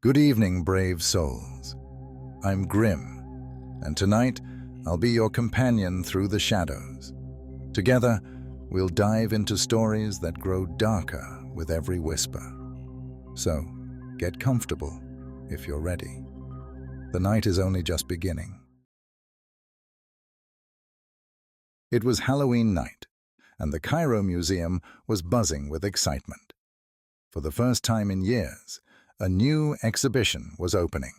Good evening, brave souls. I'm Grim, and tonight I'll be your companion through the shadows. Together, we'll dive into stories that grow darker with every whisper. So, get comfortable if you're ready. The night is only just beginning. It was Halloween night, and the Cairo Museum was buzzing with excitement. For the first time in years, a new exhibition was opening.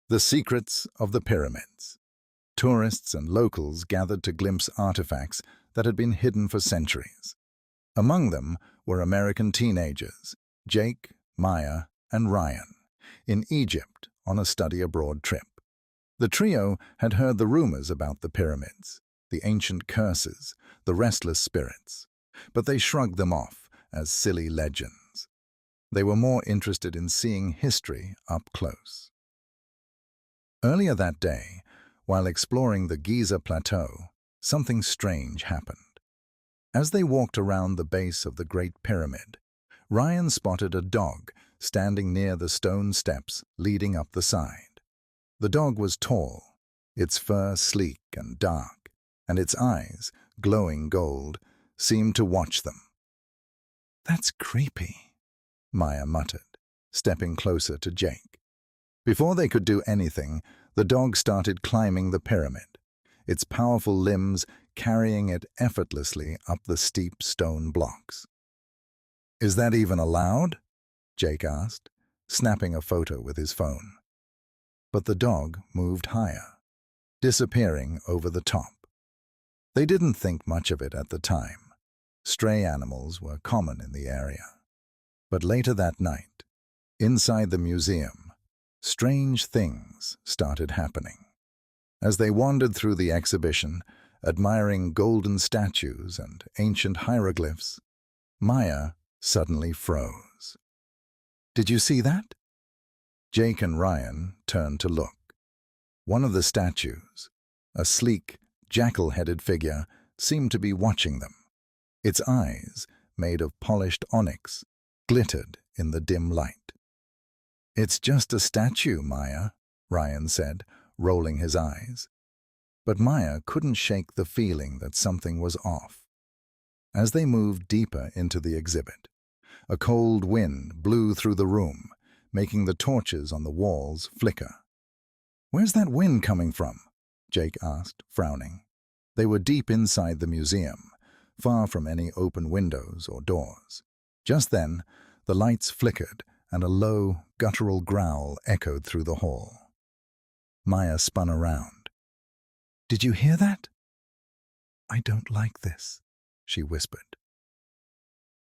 The Secrets of the Pyramids. Tourists and locals gathered to glimpse artifacts that had been hidden for centuries. Among them were American teenagers, Jake, Maya, and Ryan, in Egypt on a study abroad trip. The trio had heard the rumors about the pyramids, the ancient curses, the restless spirits, but they shrugged them off as silly legends. They were more interested in seeing history up close. Earlier that day, while exploring the Giza Plateau, something strange happened. As they walked around the base of the Great Pyramid, Ryan spotted a dog standing near the stone steps leading up the side. The dog was tall, its fur sleek and dark, and its eyes, glowing gold, seemed to watch them. "That's creepy," Maya muttered, stepping closer to Jake. Before they could do anything, the dog started climbing the pyramid, its powerful limbs carrying it effortlessly up the steep stone blocks. "Is that even allowed?" Jake asked, snapping a photo with his phone. But the dog moved higher, disappearing over the top. They didn't think much of it at the time. Stray animals were common in the area. But later that night, inside the museum, strange things started happening. As they wandered through the exhibition, admiring golden statues and ancient hieroglyphs, Maya suddenly froze. "Did you see that?" Jake and Ryan turned to look. One of the statues, a sleek, jackal-headed figure, seemed to be watching them. Its eyes, made of polished onyx, glittered in the dim light. "It's just a statue, Maya," Ryan said, rolling his eyes. But Maya couldn't shake the feeling that something was off. As they moved deeper into the exhibit, a cold wind blew through the room, making the torches on the walls flicker. "Where's that wind coming from?" Jake asked, frowning. They were deep inside the museum, far from any open windows or doors. Just then, the lights flickered and a low, guttural growl echoed through the hall. Maya spun around. "Did you hear that?" "I don't like this," she whispered.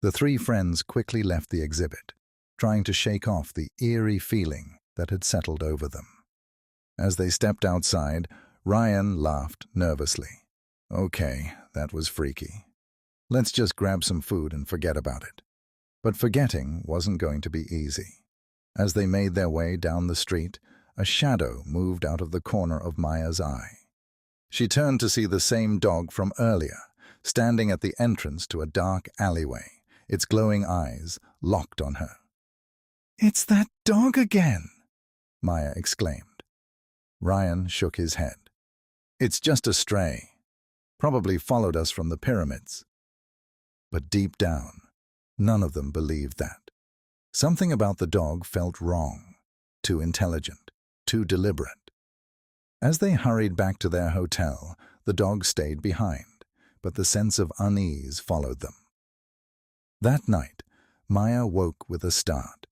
The three friends quickly left the exhibit, trying to shake off the eerie feeling that had settled over them. As they stepped outside, Ryan laughed nervously. "Okay, that was freaky. Let's just grab some food and forget about it." But forgetting wasn't going to be easy. As they made their way down the street, a shadow moved out of the corner of Maya's eye. She turned to see the same dog from earlier, standing at the entrance to a dark alleyway, its glowing eyes locked on her. "It's that dog again!" Maya exclaimed. Ryan shook his head. "It's just a stray. Probably followed us from the pyramids." But deep down, none of them believed that. Something about the dog felt wrong, too intelligent, too deliberate. As they hurried back to their hotel, the dog stayed behind, but the sense of unease followed them. That night, Maya woke with a start.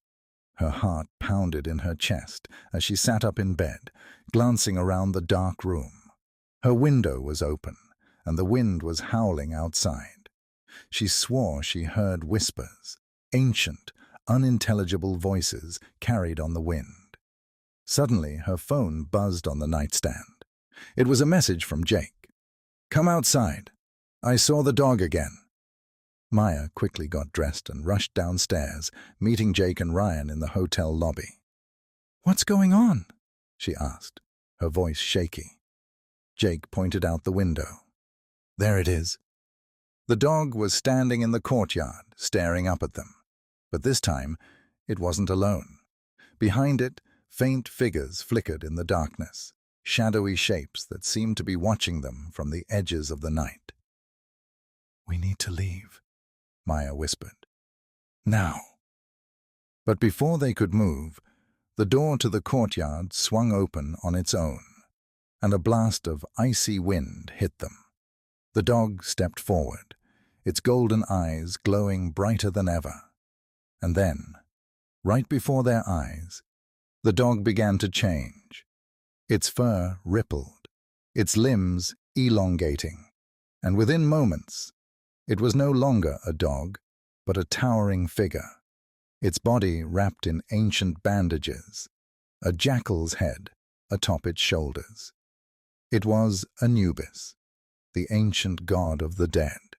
Her heart pounded in her chest as she sat up in bed, glancing around the dark room. Her window was open, and the wind was howling outside. She swore she heard whispers, ancient, unintelligible voices carried on the wind. Suddenly, her phone buzzed on the nightstand. It was a message from Jake. "Come outside. I saw the dog again." Maya quickly got dressed and rushed downstairs, meeting Jake and Ryan in the hotel lobby. "What's going on?" she asked, her voice shaky. Jake pointed out the window. "There it is." The dog was standing in the courtyard, staring up at them. But this time, it wasn't alone. Behind it, faint figures flickered in the darkness, shadowy shapes that seemed to be watching them from the edges of the night. "We need to leave," Maya whispered. "Now." But before they could move, the door to the courtyard swung open on its own, and a blast of icy wind hit them. The dog stepped forward, its golden eyes glowing brighter than ever. And then, right before their eyes, the dog began to change. Its fur rippled, its limbs elongating, and within moments, it was no longer a dog, but a towering figure, its body wrapped in ancient bandages, a jackal's head atop its shoulders. It was Anubis, the ancient god of the dead.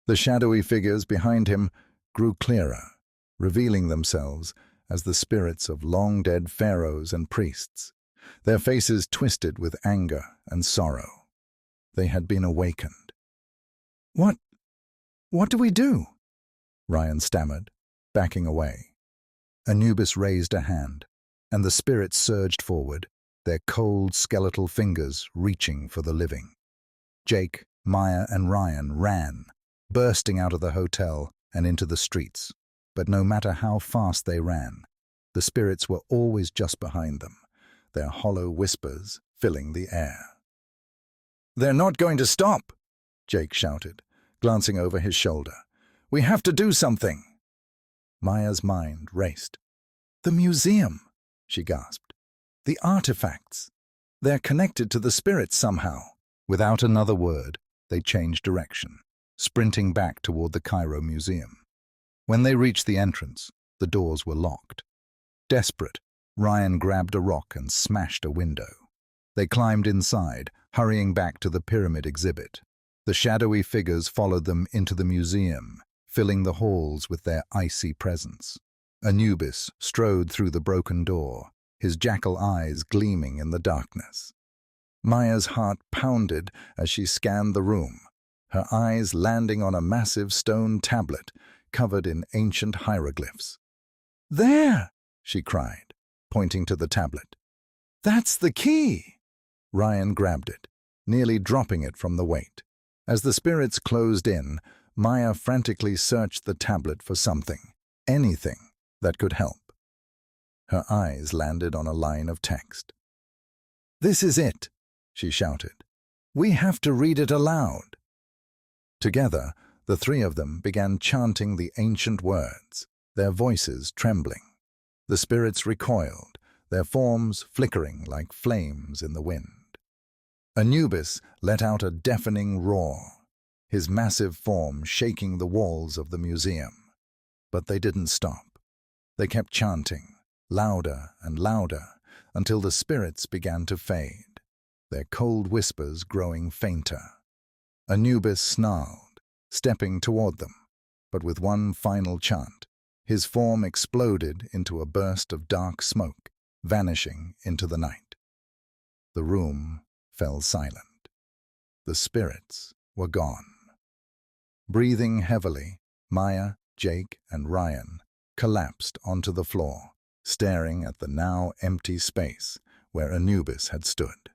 The shadowy figures behind him grew clearer, revealing themselves as the spirits of long-dead pharaohs and priests, their faces twisted with anger and sorrow. They had been awakened. What do we do?" Ryan stammered, backing away. Anubis raised a hand, and the spirits surged forward, their cold skeletal fingers reaching for the living. Jake, Maya, and Ryan ran, bursting out of the hotel and into the streets. But no matter how fast they ran, the spirits were always just behind them, their hollow whispers filling the air. "They're not going to stop!" Jake shouted, glancing over his shoulder. "We have to do something!" Maya's mind raced. "The museum!" she gasped. "The artifacts! They're connected to the spirits somehow." Without another word, they changed direction, sprinting back toward the Cairo Museum. When they reached the entrance, the doors were locked. Desperate, Ryan grabbed a rock and smashed a window. They climbed inside, hurrying back to the pyramid exhibit. The shadowy figures followed them into the museum, filling the halls with their icy presence. Anubis strode through the broken door, his jackal eyes gleaming in the darkness. Maya's heart pounded as she scanned the room, her eyes landing on a massive stone tablet covered in ancient hieroglyphs. "There!" she cried, pointing to the tablet. "That's the key!" Ryan grabbed it, nearly dropping it from the weight. As the spirits closed in, Maya frantically searched the tablet for something, anything, that could help. Her eyes landed on a line of text. "This is it," she shouted. "We have to read it aloud." Together, the three of them began chanting the ancient words, their voices trembling. The spirits recoiled, their forms flickering like flames in the wind. Anubis let out a deafening roar, his massive form shaking the walls of the museum. But they didn't stop. They kept chanting, louder and louder, until the spirits began to fade, their cold whispers growing fainter. Anubis snarled, stepping toward them, but with one final chant, his form exploded into a burst of dark smoke, vanishing into the night. The room fell silent. The spirits were gone. Breathing heavily, Maya, Jake, and Ryan collapsed onto the floor, staring at the now empty space where Anubis had stood.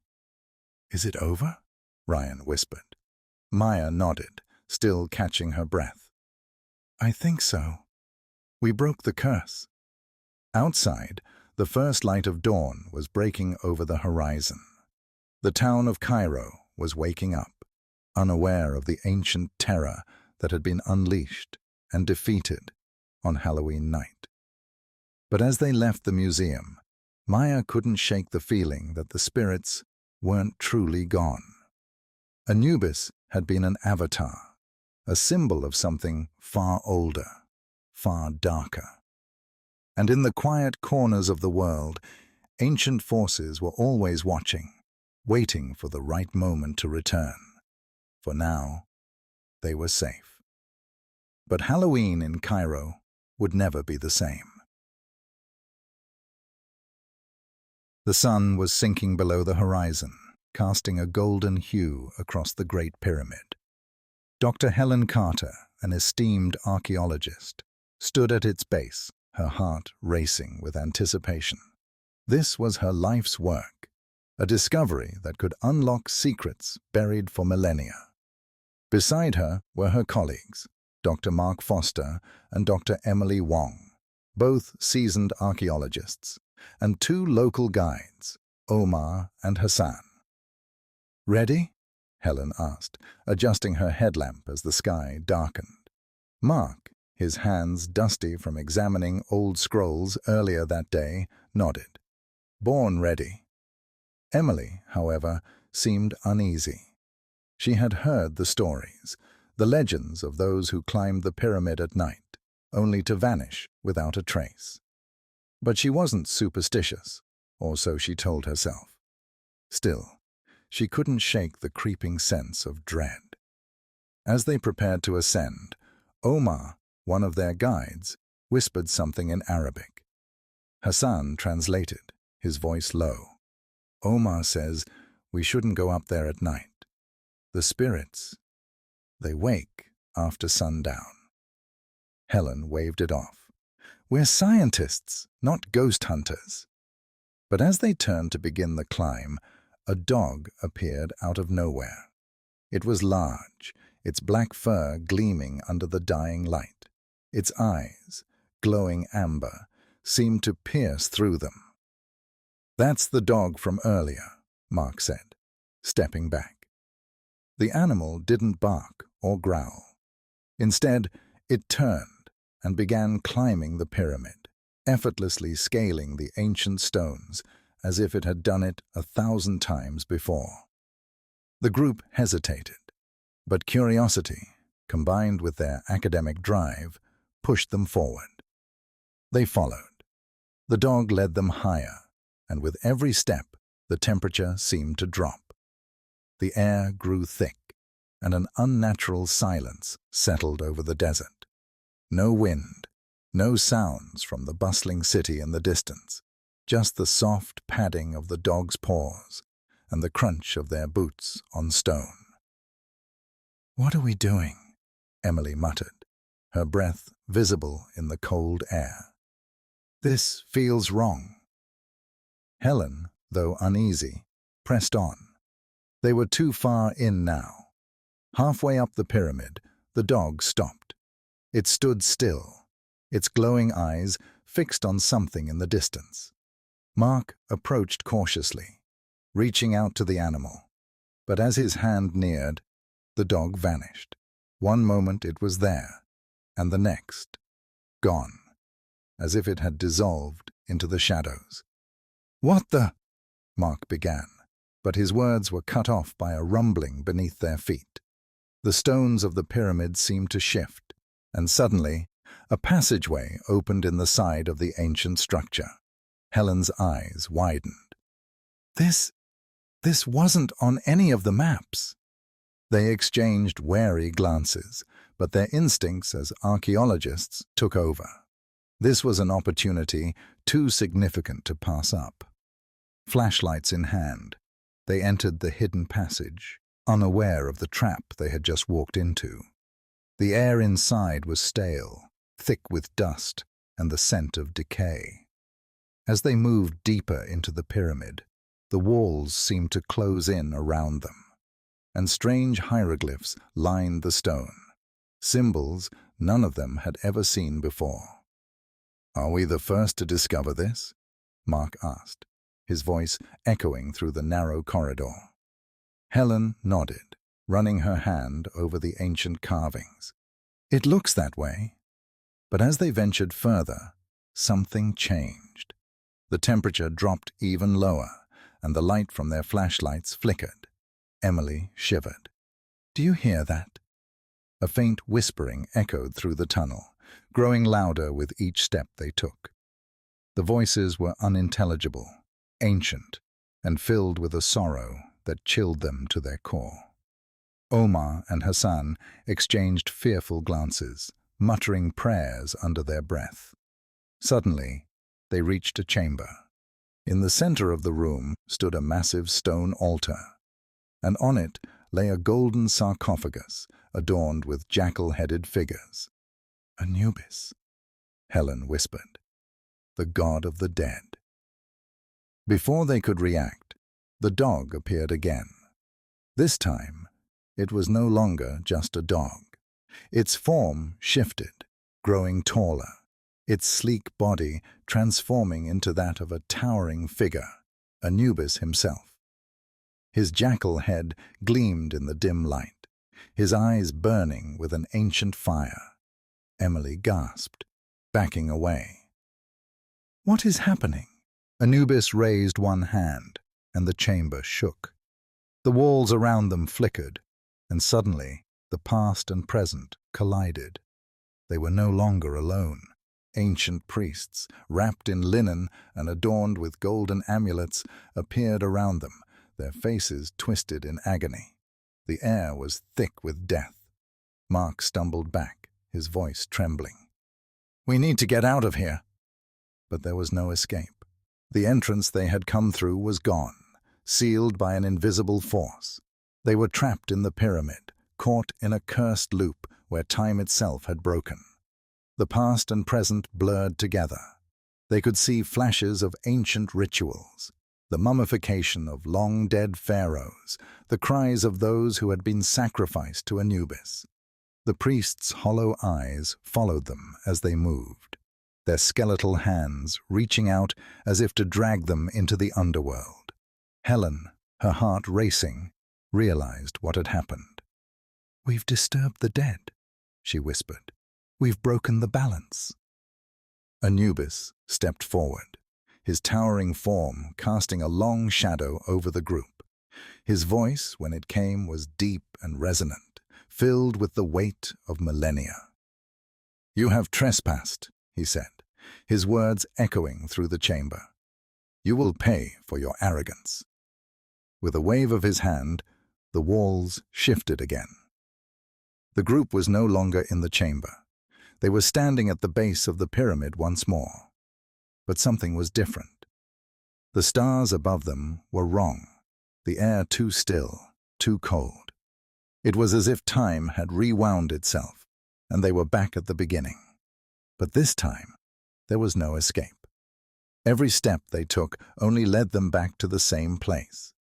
"Is it over?" Ryan whispered. Maya nodded, still catching her breath. "I think so. We broke the curse." Outside, the first light of dawn was breaking over the horizon. The town of Cairo was waking up, unaware of the ancient terror that had been unleashed and defeated on Halloween night. But as they left the museum, Maya couldn't shake the feeling that the spirits weren't truly gone. Anubis had been an avatar, a symbol of something far older, far darker. And in the quiet corners of the world, ancient forces were always watching, waiting for the right moment to return. For now, they were safe. But Halloween in Cairo would never be the same. The sun was sinking below the horizon, casting a golden hue across the Great Pyramid. Dr. Helen Carter, an esteemed archaeologist, stood at its base, her heart racing with anticipation. This was her life's work, a discovery that could unlock secrets buried for millennia. Beside her were her colleagues, Dr. Mark Foster and Dr. Emily Wong, both seasoned archaeologists, and two local guides, Omar and Hassan. "Ready?" Helen asked, adjusting her headlamp as the sky darkened. Mark, his hands dusty from examining old scrolls earlier that day, nodded. "Born ready." Emily, however, seemed uneasy. She had heard the stories, the legends of those who climbed the pyramid at night, only to vanish without a trace. But she wasn't superstitious, or so she told herself. Still, she couldn't shake the creeping sense of dread. As they prepared to ascend, Omar, one of their guides, whispered something in Arabic. Hassan translated, his voice low. "Omar says we shouldn't go up there at night. The spirits, they wake after sundown." Helen waved it off. "We're scientists, not ghost hunters." But as they turned to begin the climb, a dog appeared out of nowhere. It was large, its black fur gleaming under the dying light. Its eyes, glowing amber, seemed to pierce through them. "That's the dog from earlier," Mark said, stepping back. The animal didn't bark or growl. Instead, it turned and began climbing the pyramid, effortlessly scaling the ancient stones as if it had done it 1,000 times before. The group hesitated, but curiosity, combined with their academic drive, pushed them forward. They followed. The dog led them higher, and with every step, the temperature seemed to drop. The air grew thick, and an unnatural silence settled over the desert. No wind, no sounds from the bustling city in the distance, just the soft padding of the dog's paws and the crunch of their boots on stone. "What are we doing?" Emily muttered, her breath visible in the cold air. "This feels wrong." Helen, though uneasy, pressed on. They were too far in now. Halfway up the pyramid, the dog stopped. It stood still, its glowing eyes fixed on something in the distance. Mark approached cautiously, reaching out to the animal. But as his hand neared, the dog vanished. One moment it was there, and the next, gone, as if it had dissolved into the shadows. "What the—" Mark began, but his words were cut off by a rumbling beneath their feet. The stones of the pyramid seemed to shift, and suddenly, a passageway opened in the side of the ancient structure. Helen's eyes widened. This wasn't on any of the maps." They exchanged wary glances, but their instincts as archaeologists took over. This was an opportunity too significant to pass up. Flashlights in hand, they entered the hidden passage, unaware of the trap they had just walked into. The air inside was stale, thick with dust and the scent of decay. As they moved deeper into the pyramid, the walls seemed to close in around them, and strange hieroglyphs lined the stone, symbols none of them had ever seen before. "Are we the first to discover this?" Mark asked, his voice echoing through the narrow corridor. Helen nodded, running her hand over the ancient carvings. "It looks that way." But as they ventured further, something changed. The temperature dropped even lower, and the light from their flashlights flickered. Emily shivered. "Do you hear that?" A faint whispering echoed through the tunnel, growing louder with each step they took. The voices were unintelligible, ancient, and filled with a sorrow that chilled them to their core. Omar and Hassan exchanged fearful glances, muttering prayers under their breath. Suddenly, they reached a chamber. In the center of the room stood a massive stone altar, and on it lay a golden sarcophagus adorned with jackal-headed figures. "Anubis," Helen whispered. the god of the dead. Before they could react, the dog appeared again. This time, it was no longer just a dog. Its form shifted, growing taller, its sleek body transforming into that of a towering figure, Anubis himself. His jackal head gleamed in the dim light, his eyes burning with an ancient fire. Emily gasped, backing away. "What is happening?" Anubis raised one hand, and the chamber shook. The walls around them flickered, and suddenly the past and present collided. They were no longer alone. Ancient priests, wrapped in linen and adorned with golden amulets, appeared around them, their faces twisted in agony. The air was thick with death. Mark stumbled back, his voice trembling. "We need to get out of here." But there was no escape. The entrance they had come through was gone, sealed by an invisible force. They were trapped in the pyramid, caught in a cursed loop where time itself had broken. The past and present blurred together. They could see flashes of ancient rituals, the mummification of long-dead pharaohs, the cries of those who had been sacrificed to Anubis. The priests' hollow eyes followed them as they moved, their skeletal hands reaching out as if to drag them into the underworld. Helen, her heart racing, realized what had happened. "We've disturbed the dead," she whispered. "We've broken the balance." Anubis stepped forward, his towering form casting a long shadow over the group. His voice, when it came, was deep and resonant, filled with the weight of millennia. "You have trespassed," he said, his words echoing through the chamber. "You will pay for your arrogance." With a wave of his hand, the walls shifted again. The group was no longer in the chamber. They were standing at the base of the pyramid once more. But something was different. The stars above them were wrong, the air too still, too cold. It was as if time had rewound itself, and they were back at the beginning. But this time, there was no escape. Every step they took only led them back to the same place,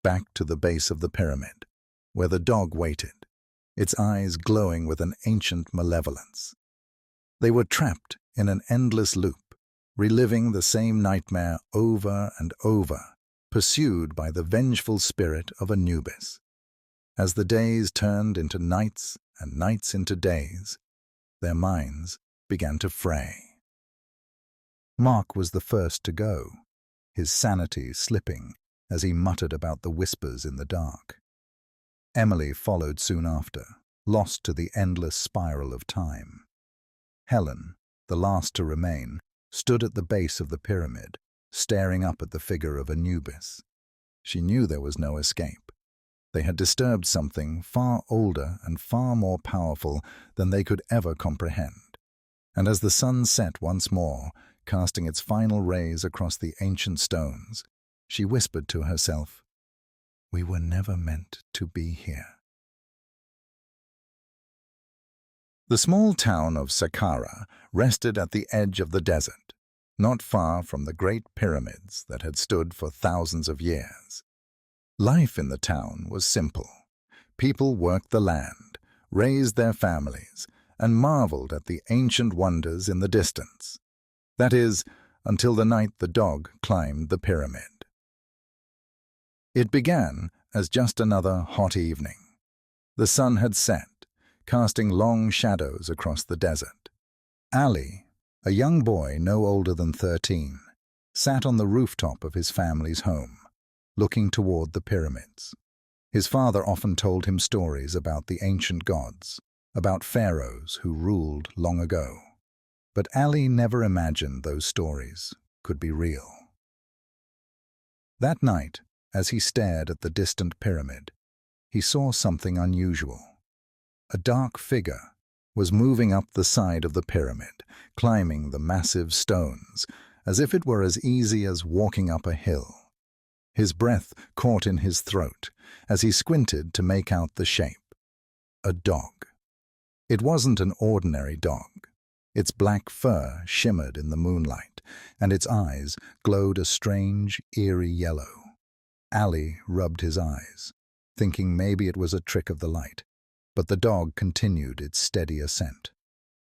back to the base of the pyramid, where the dog waited, its eyes glowing with an ancient malevolence. They were trapped in an endless loop, reliving the same nightmare over and over, pursued by the vengeful spirit of Anubis. As the days turned into nights and nights into days, their minds began to fray. Mark was the first to go, his sanity slipping as he muttered about the whispers in the dark. Emily followed soon after, lost to the endless spiral of time. Helen, the last to remain, stood at the base of the pyramid, staring up at the figure of Anubis. She knew there was no escape. They had disturbed something far older and far more powerful than they could ever comprehend. And as the sun set once more, casting its final rays across the ancient stones, she whispered to herself, "We were never meant to be here." The small town of Saqqara rested at the edge of the desert, not far from the great pyramids that had stood for thousands of years. Life in the town was simple. People worked the land, raised their families, and marveled at the ancient wonders in the distance. That is, until the night the dog climbed the pyramid. It began as just another hot evening. The sun had set, casting long shadows across the desert. Ali, a young boy no older than 13, sat on the rooftop of his family's home, looking toward the pyramids. His father often told him stories about the ancient gods, about pharaohs who ruled long ago. But Ali never imagined those stories could be real. That night, as he stared at the distant pyramid, he saw something unusual. A dark figure was moving up the side of the pyramid, climbing the massive stones, as if it were as easy as walking up a hill. His breath caught in his throat as he squinted to make out the shape. A dog. It wasn't an ordinary dog. Its black fur shimmered in the moonlight, and its eyes glowed a strange, eerie yellow. Ali rubbed his eyes, thinking maybe it was a trick of the light, but the dog continued its steady ascent.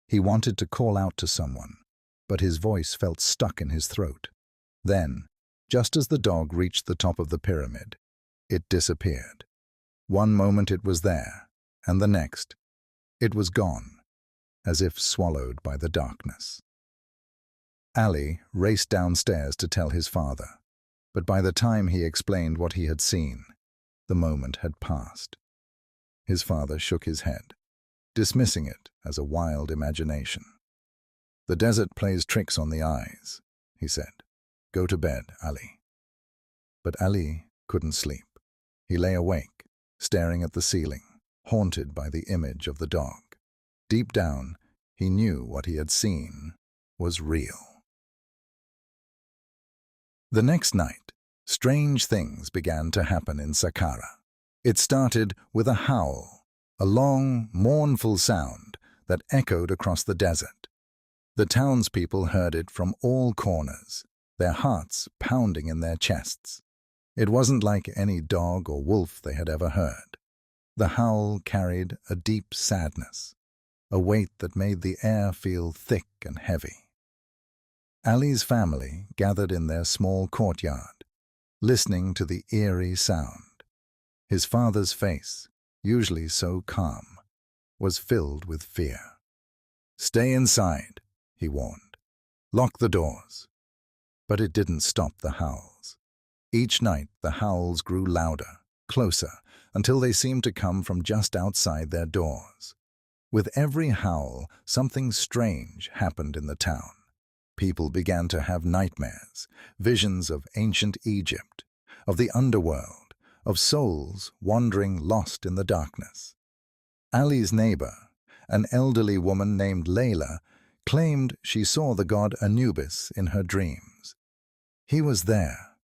He wanted to call out to someone, but his voice felt stuck in his throat. Then, just as the dog reached the top of the pyramid, it disappeared. One moment it was there, and the next, it was gone, as if swallowed by the darkness. Ali raced downstairs to tell his father, but by the time he explained what he had seen, the moment had passed. His father shook his head, dismissing it as a wild imagination. "The desert plays tricks on the eyes," he said. "Go to bed, Ali." But Ali couldn't sleep. He lay awake, staring at the ceiling, haunted by the image of the dog. Deep down, he knew what he had seen was real. The next night, strange things began to happen in Saqqara. It started with a howl, a long, mournful sound that echoed across the desert. The townspeople heard it from all corners, their hearts pounding in their chests. It wasn't like any dog or wolf they had ever heard. The howl carried a deep sadness, a weight that made the air feel thick and heavy. Ali's family gathered in their small courtyard, listening to the eerie sound. His father's face, usually so calm, was filled with fear. "Stay inside," he warned. "Lock the doors." But it didn't stop the howls. Each night the howls grew louder, closer, until they seemed to come from just outside their doors. With every howl, something strange happened in the town. People began to have nightmares, visions of ancient Egypt, of the underworld, of souls wandering lost in the darkness. Ali's neighbor, an elderly woman named Layla, claimed she saw the god Anubis in her dreams. He was there,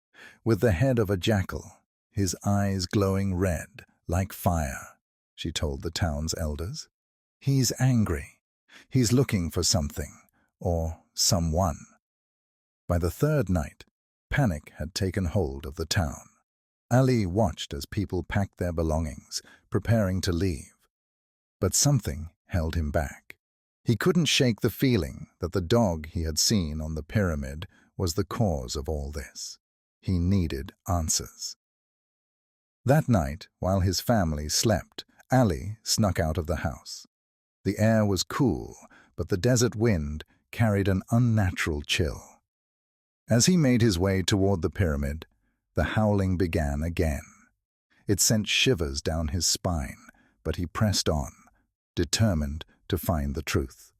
with the head of a jackal, his eyes glowing red, like fire, she told the town's elders. "He's angry. He's looking for something, or someone." By the third night, panic had taken hold of the town. Ali watched as people packed their belongings, preparing to leave. But something held him back. He couldn't shake the feeling that the dog he had seen on the pyramid was the cause of all this. He needed answers. That night, while his family slept, Ali snuck out of the house. The air was cool, but the desert wind carried an unnatural chill. As he made his way toward the pyramid, the howling began again. It sent shivers down his spine, but he pressed on, determined to find the truth.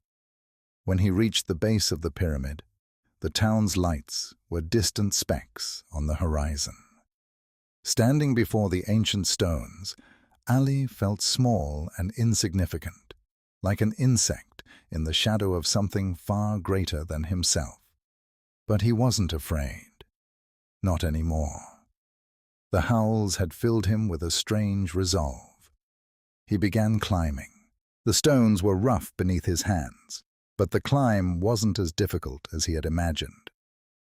When he reached the base of the pyramid, the town's lights were distant specks on the horizon. Standing before the ancient stones, Ali felt small and insignificant, like an insect in the shadow of something far greater than himself. But he wasn't afraid. Not anymore. The howls had filled him with a strange resolve. He began climbing. The stones were rough beneath his hands, but the climb wasn't as difficult as he had imagined.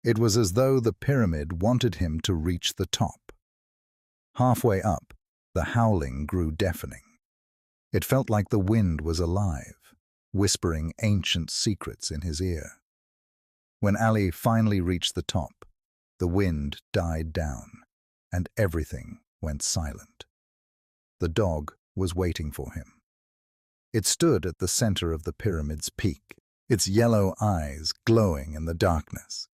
It was as though the pyramid wanted him to reach the top. Halfway up, the howling grew deafening. It felt like the wind was alive, whispering ancient secrets in his ear. When Ali finally reached the top, the wind died down, and everything went silent. The dog was waiting for him. It stood at the center of the pyramid's peak, its yellow eyes glowing in the darkness.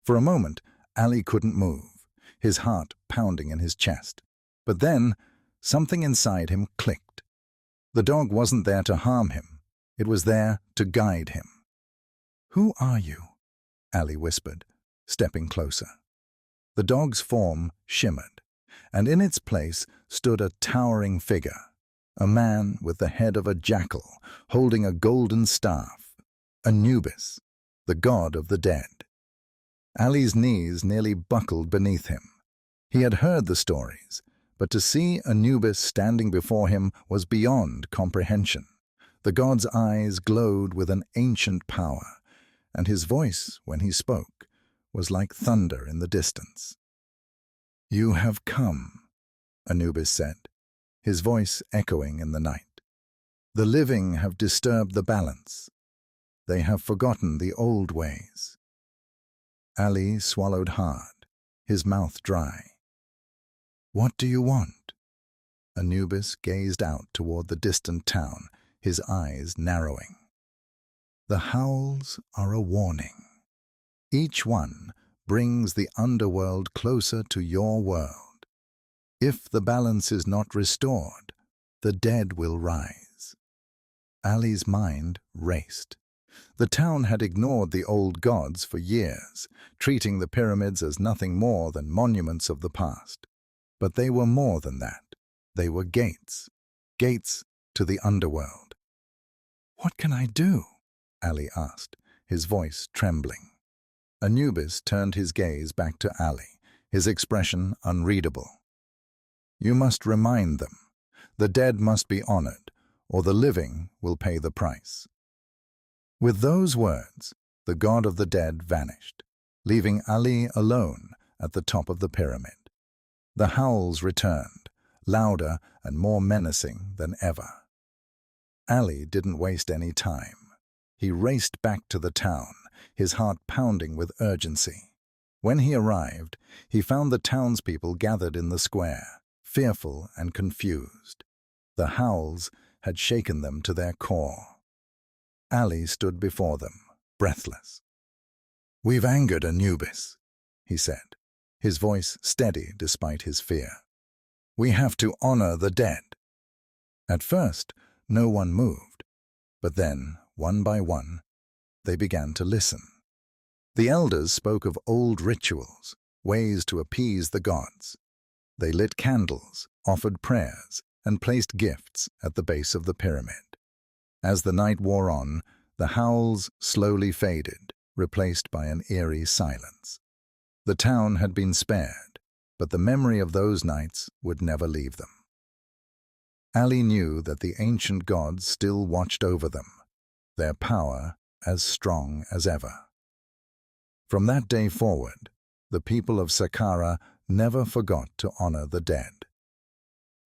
For a moment, Ali couldn't move, his heart pounding in his chest. But then, something inside him clicked. The dog wasn't there to harm him. It was there to guide him. "Who are you?" Ali whispered, stepping closer. The dog's form shimmered, and in its place stood a towering figure, a man with the head of a jackal, holding a golden staff, Anubis, the god of the dead. Ali's knees nearly buckled beneath him. He had heard the stories, but to see Anubis standing before him was beyond comprehension. The god's eyes glowed with an ancient power, and his voice, when he spoke, was like thunder in the distance. "You have come," Anubis said, his voice echoing in the night. "The living have disturbed the balance. They have forgotten the old ways." Ali swallowed hard, his mouth dry. "What do you want?" Anubis gazed out toward the distant town, his eyes narrowing. "The howls are a warning. Each one brings the underworld closer to your world. If the balance is not restored, the dead will rise." Ali's mind raced. The town had ignored the old gods for years, treating the pyramids as nothing more than monuments of the past. But they were more than that. They were gates to the underworld. "What can I do?" Ali asked, his voice trembling. Anubis turned his gaze back to Ali, his expression unreadable. "You must remind them. The dead must be honored, or the living will pay the price." With those words, the god of the dead vanished, leaving Ali alone at the top of the pyramid. The howls returned, louder and more menacing than ever. Ali didn't waste any time. He raced back to the town, his heart pounding with urgency. When he arrived, he found the townspeople gathered in the square, fearful and confused. The howls had shaken them to their core. Ali stood before them, breathless. "We've angered Anubis," he said, his voice steady despite his fear. "We have to honor the dead." At first, no one moved, but then, one by one, they began to listen. The elders spoke of old rituals, ways to appease the gods. They lit candles, offered prayers, and placed gifts at the base of the pyramid. As the night wore on, the howls slowly faded, replaced by an eerie silence. The town had been spared, but the memory of those nights would never leave them. Ali knew that the ancient gods still watched over them, their power as strong as ever. From that day forward, the people of Saqqara never forgot to honor the dead.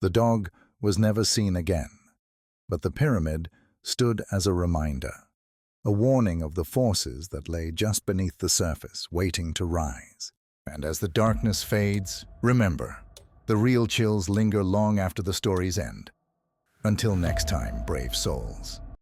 The dog was never seen again, but the pyramid stood as a reminder, a warning of the forces that lay just beneath the surface, waiting to rise. And as the darkness fades, remember, the real chills linger long after the story's end. Until next time, brave souls.